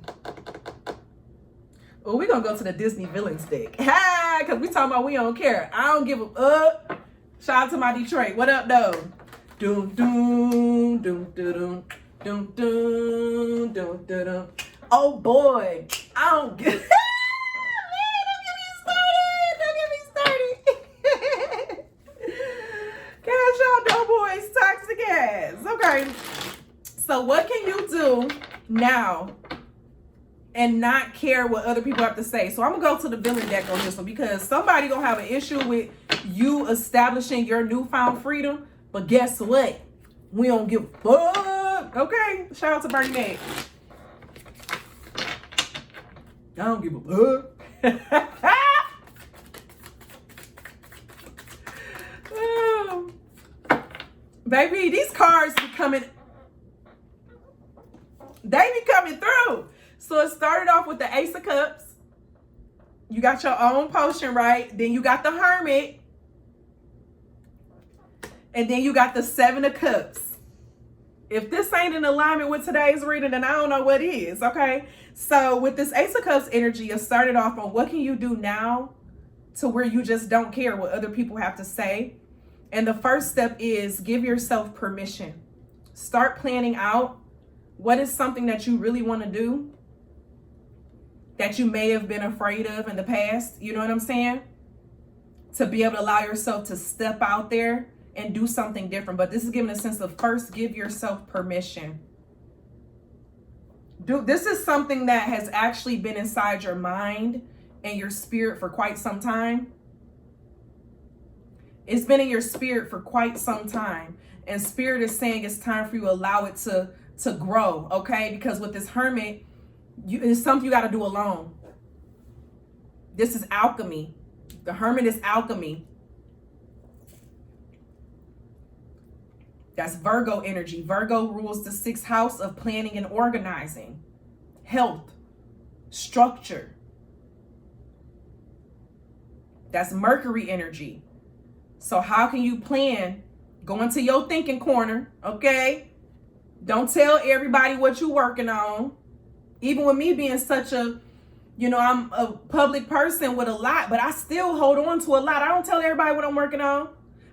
Oh, we're going to go to the Disney Villains deck. Ha! Because we talking about we don't care. I don't give a Shout out to my Detroit. What up, though? Doom, doom, doom, doom, doom, doom, doom, doom. Oh, boy. I don't get it. Toxic ass. Okay. So what can you do now and not care what other people have to say? So I'm gonna go to the villain deck on this one because somebody gonna have an issue with you establishing your newfound freedom. But guess what? We don't give a fuck. Okay. Shout out to Bernie Mac. I don't give a fuck. Baby, these cards be coming. They be coming through. So it started off with the Ace of Cups. You got your own potion, right? Then you got the Hermit. And then you got the Seven of Cups. If this ain't in alignment with today's reading, then I don't know what is, okay? So with this Ace of Cups energy, it started off on what can you do now to where you just don't care what other people have to say. And the first step is give yourself permission. Start planning out what is something that you really want to do that you may have been afraid of in the past. You know what I'm saying? To be able to allow yourself to step out there and do something different. But this is giving a sense of first give yourself permission. This is something that has actually been inside your mind and your spirit for quite some time. It's been in your spirit for quite some time. And spirit is saying it's time for you to allow it to grow, okay? Because with this Hermit, it's something you got to do alone. This is alchemy. The Hermit is alchemy. That's Virgo energy. Virgo rules the 6th house of planning and organizing, health, structure. That's Mercury energy. So how can you plan? Go into your thinking corner, okay? Don't tell everybody what you're working on. Even with me being such a, I'm a public person with a lot, but I still hold on to a lot. I don't tell everybody what I'm working on.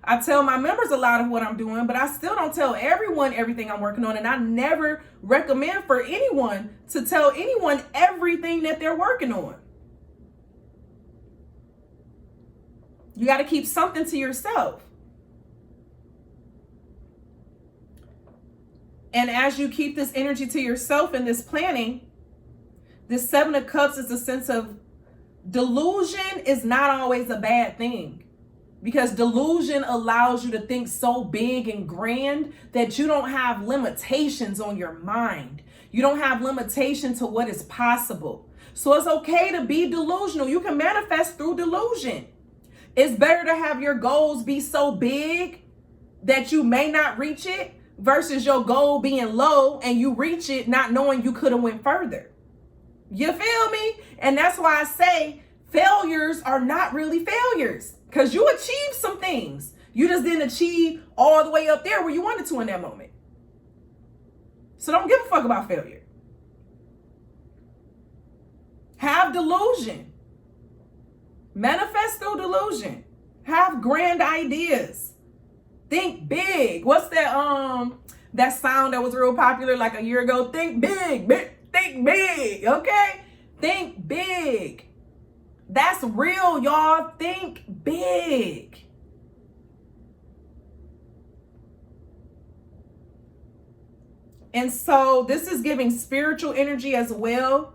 I tell my members a lot of what I'm doing, but I still don't tell everyone everything I'm working on. And I never recommend for anyone to tell anyone everything that they're working on. You got to keep something to yourself. And as you keep this energy to yourself in this planning, this 7 of Cups is a sense of delusion is not always a bad thing. Because delusion allows you to think so big and grand that you don't have limitations on your mind. You don't have limitation to what is possible. So it's okay to be delusional. You can manifest through delusion. It's better to have your goals be so big that you may not reach it versus your goal being low and you reach it not knowing you could have went further. You feel me? And that's why I say failures are not really failures because you achieved some things. You just didn't achieve all the way up there where you wanted to in that moment. So don't give a fuck about failure. Have delusion. Manifest through delusion. Have grand ideas. Think big. What's that sound that was real popular like a year ago? Think big, think big, okay? Think big. That's real, y'all. Think big. And so this is giving spiritual energy as well.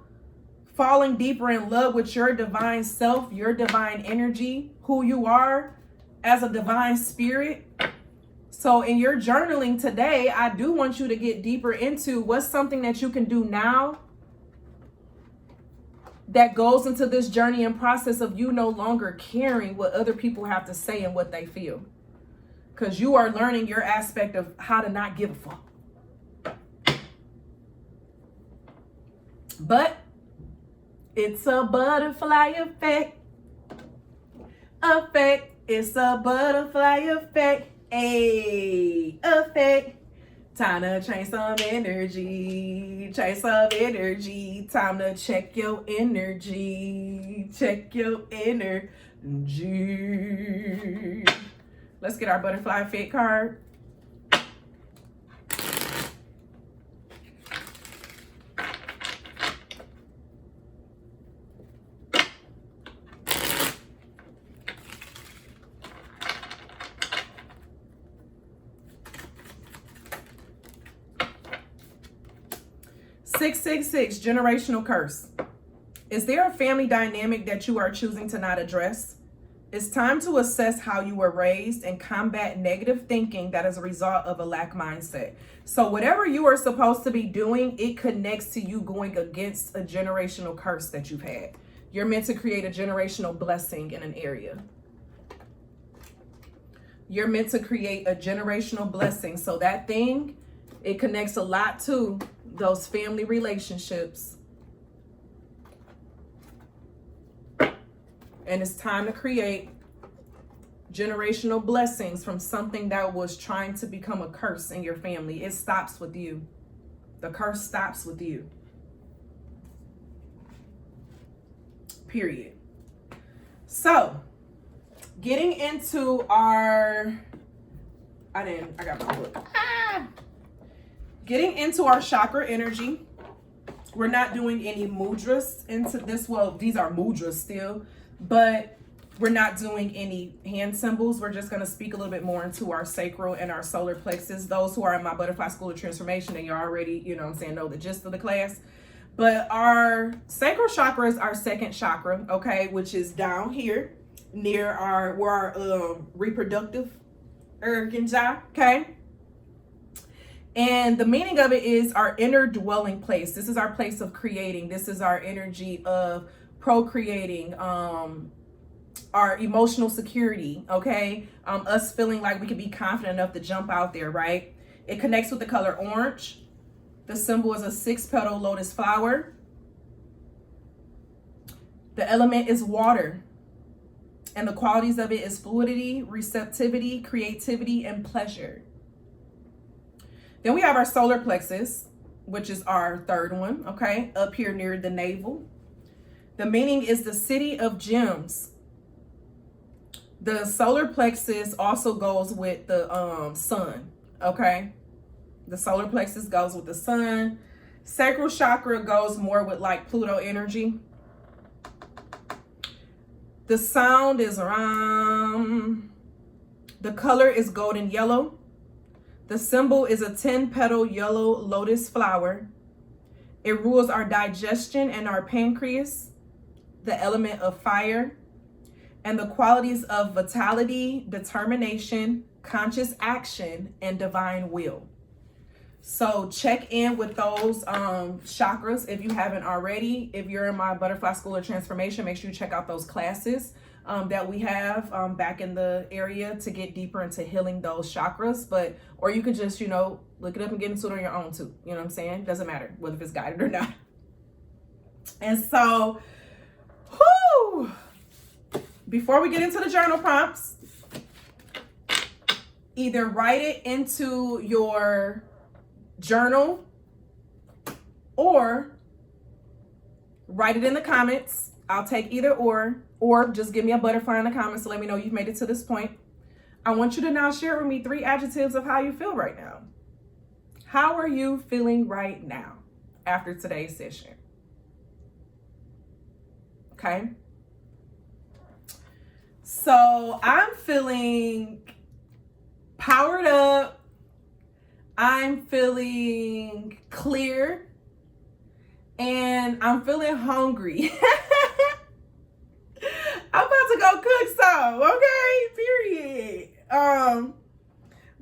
Falling deeper in love with your divine self, your divine energy, who you are as a divine spirit. So in your journaling today, I do want you to get deeper into what's something that you can do now that goes into this journey and process of you no longer caring what other people have to say and what they feel. Because you are learning your aspect of how to not give a fuck. But it's a butterfly effect. effect. It's a butterfly effect. A effect. Time to change some energy. Change some energy. Time to check your energy. Check your energy. Let's get our butterfly effect card. Six, generational curse. Is there a family dynamic that you are choosing to not address? It's time to assess how you were raised and combat negative thinking that is a result of a lack mindset. So whatever you are supposed to be doing, it connects to you going against a generational curse that you've had. You're meant to create a generational blessing in an area. You're meant to create a generational blessing. So that thing, it connects a lot to those family relationships. And it's time to create generational blessings from something that was trying to become a curse in your family. It stops with you. The curse stops with you. Period. So, getting into our, I got my book. Getting into our chakra energy. We're not doing any mudras into this. Well, these are mudras still, but we're not doing any hand symbols. We're just going to speak a little bit more into our sacral and our solar plexus. Those who are in my Butterfly School of Transformation, and you're already, know the gist of the class. But our sacral chakra is our second chakra, okay, which is down here near our reproductive organs, okay? And the meaning of it is our inner dwelling place. This is our place of creating. This is our energy of procreating, our emotional security, okay? Us feeling like we can be confident enough to jump out there, right? It connects with the color orange. The symbol is a 6-petal lotus flower. The element is water. And the qualities of it is fluidity, receptivity, creativity, and pleasure. Then we have our solar plexus, which is our third one, okay? Up here near the navel. The meaning is the city of gems. The solar plexus also goes with the sun, okay? The solar plexus goes with the sun. Sacral chakra goes more with like Pluto energy. The sound is the color is golden yellow. The symbol is a 10-petal yellow lotus flower. It rules our digestion and our pancreas, the element of fire, and the qualities of vitality, determination, conscious action, and divine will. So check in with those chakras if you haven't already. If you're in my Butterfly School of Transformation, make sure you check out those classes that we have back in the area to get deeper into healing those chakras. Or you could just, look it up and get into it on your own too. You know what I'm saying? Doesn't matter whether it's guided or not. And so, before we get into the journal prompts, either write it into your journal or write it in the comments. I'll take either or just give me a butterfly in the comments to let me know you've made it to this point. I want you to now share with me 3 adjectives of how you feel right now. How are you feeling right now after today's session? Okay. So I'm feeling powered up. I'm feeling clear. And I'm feeling hungry. I'm about to go cook some, okay? Period.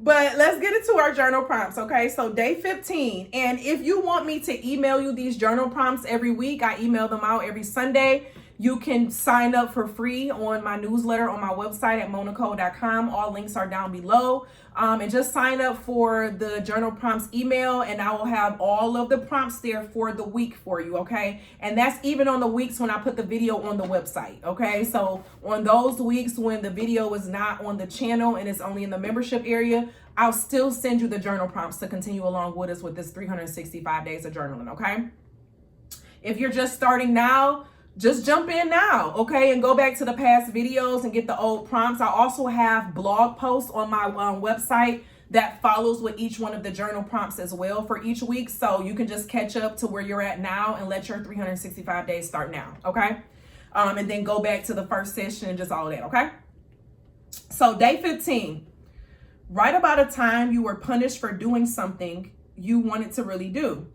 But let's get into our journal prompts, okay? So day 15. And if you want me to email you these journal prompts every week, I email them out every Sunday. You can sign up for free on my newsletter on my website at moenicole.com. All links are down below. And just sign up for the journal prompts email, and I will have all of the prompts there for the week for you, okay? And that's even on the weeks when I put the video on the website, okay? So on those weeks when the video is not on the channel and it's only in the membership area, I'll still send you the journal prompts to continue along with us with this 365 days of journaling, okay? If you're just starting now, just jump in now, okay, and go back to the past videos and get the old prompts. I also have blog posts on my website that follows with each one of the journal prompts as well for each week. So you can just catch up to where you're at now and let your 365 days start now, okay? And then go back to the first session and just all of that, okay? So day 15, write about a time you were punished for doing something you wanted to really do.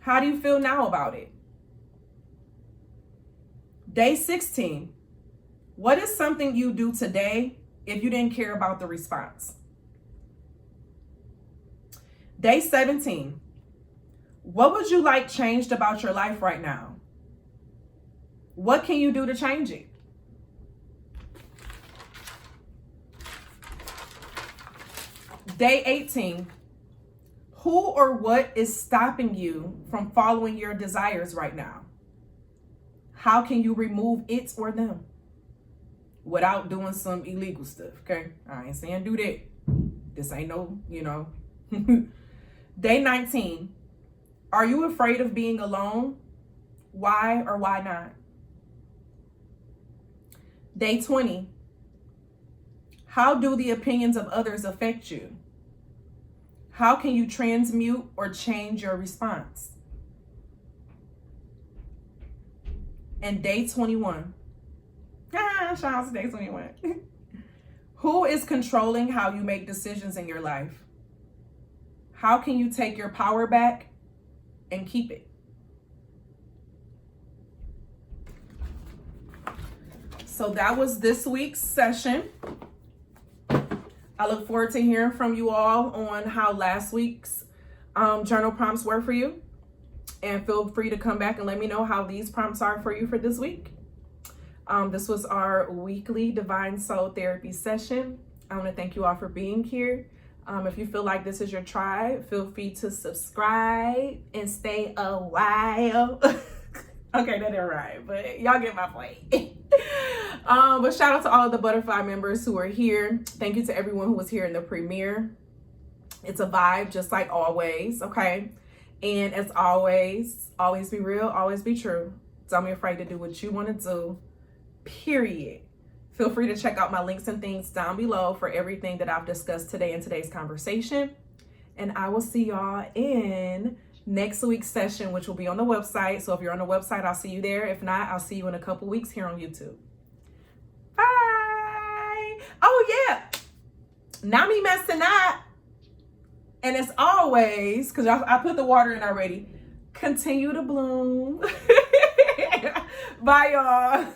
How do you feel now about it? Day 16, what is something you do today if you didn't care about the response? Day 17, what would you like changed about your life right now? What can you do to change it? Day 18, who or what is stopping you from following your desires right now? How can you remove it or them without doing some illegal stuff, okay? I ain't saying do that. This ain't no, Day 19, are you afraid of being alone? Why or why not? Day 20, how do the opinions of others affect you? How can you transmute or change your response? And day 21. Shout out to day 21. Who is controlling how you make decisions in your life? How can you take your power back and keep it? So that was this week's session. I look forward to hearing from you all on how last week's journal prompts were for you. And feel free to come back and let me know how these prompts are for you for this week. This was our weekly Divine Soul Therapy session. I want to thank you all for being here. If you feel like this is your tribe, feel free to subscribe and stay a while. Okay, that didn't rhyme, but y'all get my point. But shout out to all of the butterfly members who are here. Thank you to everyone who was here in the premiere. It's a vibe, just like always, okay? And as always be real, always be true. Don't be afraid to do what you want to do, period. Feel free to check out my links and things down below for everything that I've discussed today in today's conversation. And I will see y'all in next week's session, which will be on the website. So if you're on the website, I'll see you there. If not, I'll see you in a couple weeks here on YouTube. Bye. Oh, yeah. Nami messing up. And as always, because I put the water in already, continue to bloom. Bye, y'all.